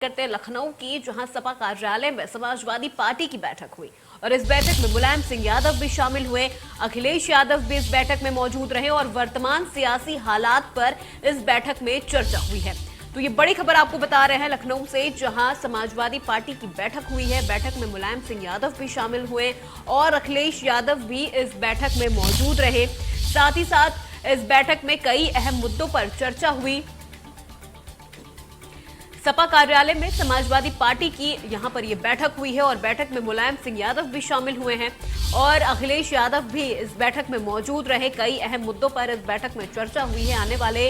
करते हैं लखनऊ की, जहां सपा कार्यालय में समाजवादी पार्टी की बैठक हुई और इस बैठक में मुलायम सिंह यादव भी शामिल हुए। अखिलेश यादव भी इस बैठक में मौजूद रहे और वर्तमान सियासी हालात पर इस बैठक में चर्चा हुई है। तो ये बड़ी खबर आपको बता रहे हैं लखनऊ से, जहां समाजवादी पार्टी की बैठक हुई है। बैठक में मुलायम सिंह यादव भी शामिल हुए और अखिलेश यादव भी इस बैठक में मौजूद रहे। साथ ही साथ इस बैठक में कई अहम मुद्दों पर चर्चा हुई। सपा कार्यालय में समाजवादी पार्टी की यहां पर यह बैठक हुई है और बैठक में मुलायम सिंह यादव भी शामिल हुए हैं और अखिलेश यादव भी इस बैठक में मौजूद रहे। कई अहम मुद्दों पर इस बैठक में चर्चा हुई है। आने वाले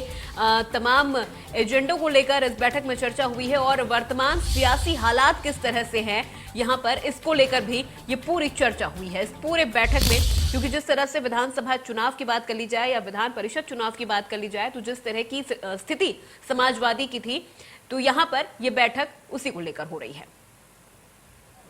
तमाम एजेंडों को लेकर इस बैठक में चर्चा हुई है और वर्तमान सियासी हालात किस तरह से हैं यहां पर, इसको लेकर भी ये पूरी चर्चा हुई है इस पूरे बैठक में। क्योंकि जिस तरह से विधानसभा चुनाव की बात कर ली जाए या विधान परिषद चुनाव की बात कर ली जाए, तो जिस तरह की स्थिति समाजवादी की थी, तो यहां पर यह बैठक उसी को लेकर हो रही है।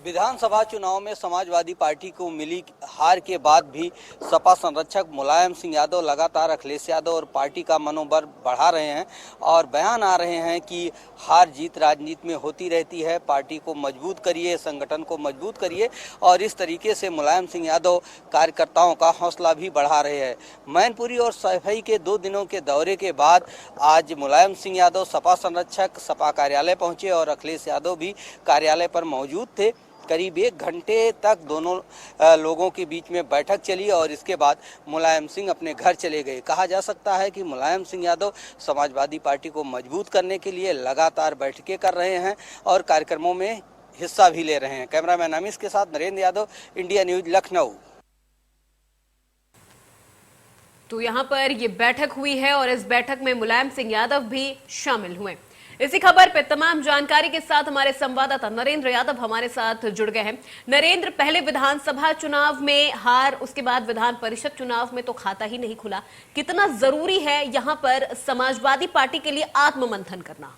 विधानसभा चुनाव में समाजवादी पार्टी को मिली हार के बाद भी सपा संरक्षक मुलायम सिंह यादव लगातार अखिलेश यादव और पार्टी का मनोबल बढ़ा रहे हैं और बयान आ रहे हैं कि हार जीत राजनीति में होती रहती है, पार्टी को मजबूत करिए, संगठन को मजबूत करिए। और इस तरीके से मुलायम सिंह यादव कार्यकर्ताओं का हौसला भी बढ़ा रहे हैं। मैनपुरी और सफाई के 2 दिनों के दौरे के बाद आज मुलायम सिंह यादव सपा संरक्षक सपा कार्यालय पहुंचे और अखिलेश यादव भी कार्यालय पर मौजूद थे। करीब 1 घंटे तक दोनों लोगों के बीच में बैठक चली और इसके बाद मुलायम सिंह अपने घर चले गए। कहा जा सकता है कि मुलायम सिंह यादव समाजवादी पार्टी को मजबूत करने के लिए लगातार बैठकें कर रहे हैं और कार्यक्रमों में हिस्सा भी ले रहे हैं। कैमरामैन अमीश के साथ नरेंद्र यादव, इंडिया न्यूज, लखनऊ। तो यहां पर यह बैठक हुई है और इस बैठक में मुलायम सिंह यादव भी शामिल हुए। इसी खबर पे तमाम जानकारी के साथ हमारे संवाददाता नरेंद्र यादव हमारे साथ जुड़ गए हैं। नरेंद्र, पहले विधानसभा चुनाव में हार, उसके बाद विधान परिषद चुनाव में तो खाता ही नहीं खुला। कितना जरूरी है यहां पर समाजवादी पार्टी के लिए आत्ममंथन करना?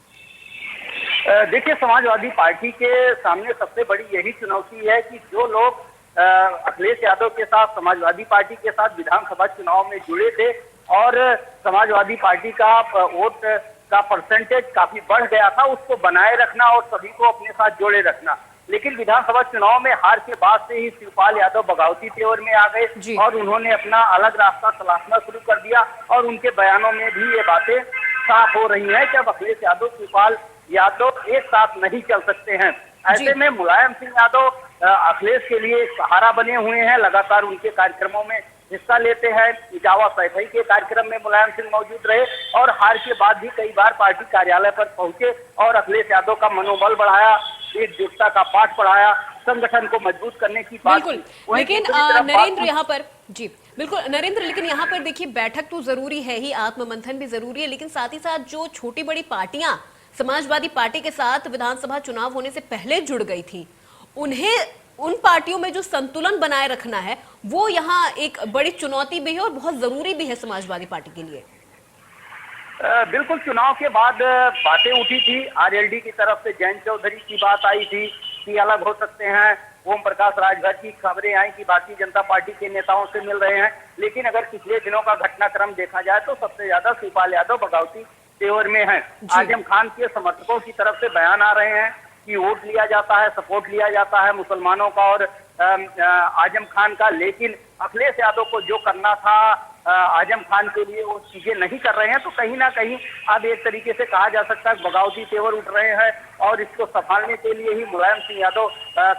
देखिए, समाजवादी पार्टी के सामने सबसे बड़ी यही चुनौती है कि जो लोग अखिलेश यादव के साथ, समाजवादी पार्टी के साथ विधानसभा चुनाव में जुड़े थे और समाजवादी पार्टी का वोट का परसेंटेज काफी बढ़ गया था, उसको बनाए रखना और सभी को अपने साथ जोड़े रखना। लेकिन विधानसभा चुनाव में हार के बाद से ही शिवपाल यादव बगावती तेवर में आ गए और उन्होंने अपना अलग रास्ता तलाशना शुरू कर दिया और उनके बयानों में भी ये बातें साफ हो रही हैं कि अब अखिलेश यादव, शिवपाल यादव एक साथ नहीं चल सकते हैं। ऐसे में मुलायम सिंह यादव अखिलेश के लिए सहारा बने हुए हैं, लगातार उनके कार्यक्रमों में हिस्सा लेते हैं। इजावा सैफई के कार्यक्रम में मुलायम सिंह मौजूद रहे और हार के बाद भी कई बार पार्टी कार्यालय पर पहुंचे और अखिलेश यादव का मनोबल बढ़ाया, एकजुटता का पाठ पढ़ाया, संगठन को मजबूत करने की बात। बिल्कुल, लेकिन नरेंद्र यहाँ पर जी बिल्कुल नरेंद्र, लेकिन यहाँ पर देखिए, बैठक तो जरूरी है ही, आत्ममंथन भी जरूरी है, लेकिन साथ ही साथ जो छोटी बड़ी पार्टियां समाजवादी पार्टी के साथ विधानसभा चुनाव होने से पहले जुड़ गई थी, उन्हें उन पार्टियों में जो संतुलन बनाए रखना है वो यहाँ एक बड़ी चुनौती भी है और बहुत जरूरी भी है समाजवादी पार्टी के लिए। बिल्कुल, चुनाव के बाद बातें उठी थी। आरएलडी की तरफ से जयंत चौधरी की बात आई थी कि अलग हो सकते हैं। ओम प्रकाश राजभर की खबरें आई कि भारतीय जनता पार्टी के नेताओं से मिल रहे हैं। लेकिन अगर पिछले दिनों का घटनाक्रम देखा जाए तो सबसे ज्यादा शिवपाल यादव बगावती तेवर में है। आजम खान के समर्थकों की तरफ से बयान आ रहे हैं कि वोट लिया जाता है, सपोर्ट लिया जाता है मुसलमानों का और आजम खान का। लेकिन अखिलेश यादव को जो करना था आजम खान के लिए वो चीजें नहीं कर रहे हैं। तो कहीं ना कहीं अब एक तरीके से कहा जा सकता है बगावती तेवर उठ रहे हैं और इसको संभालने के लिए ही मुलायम सिंह यादव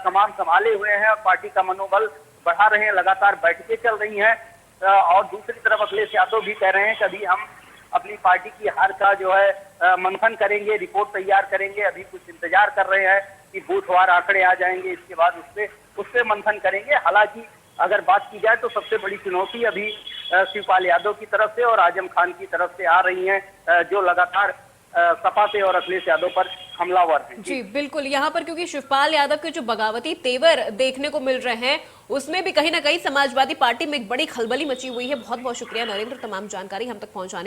कमान संभाले हुए हैं और पार्टी का मनोबल बढ़ा रहे हैं। लगातार बैठकें चल रही हैं और दूसरी तरफ अखिलेश यादव भी कह रहे हैं कि अभी हम अपनी पार्टी की हार का जो है मंथन करेंगे, रिपोर्ट तैयार करेंगे। अभी कुछ इंतजार कर रहे हैं कि बूथवार आंकड़े आ जाएंगे, इसके बाद उससे मंथन करेंगे। हालांकि अगर बात की जाए तो सबसे बड़ी चुनौती अभी शिवपाल यादव की तरफ से और आजम खान की तरफ से आ रही है, जो लगातार सपा पे और अखिलेश यादव पर हमलावर हैं। जी बिल्कुल, यहाँ पर क्योंकि शिवपाल यादव के जो बगावती तेवर देखने को मिल रहे हैं उसमें भी कहीं ना कहीं समाजवादी पार्टी में एक बड़ी खलबली मची हुई है। बहुत बहुत शुक्रिया नरेंद्र, तमाम जानकारी हम तक पहुंचाने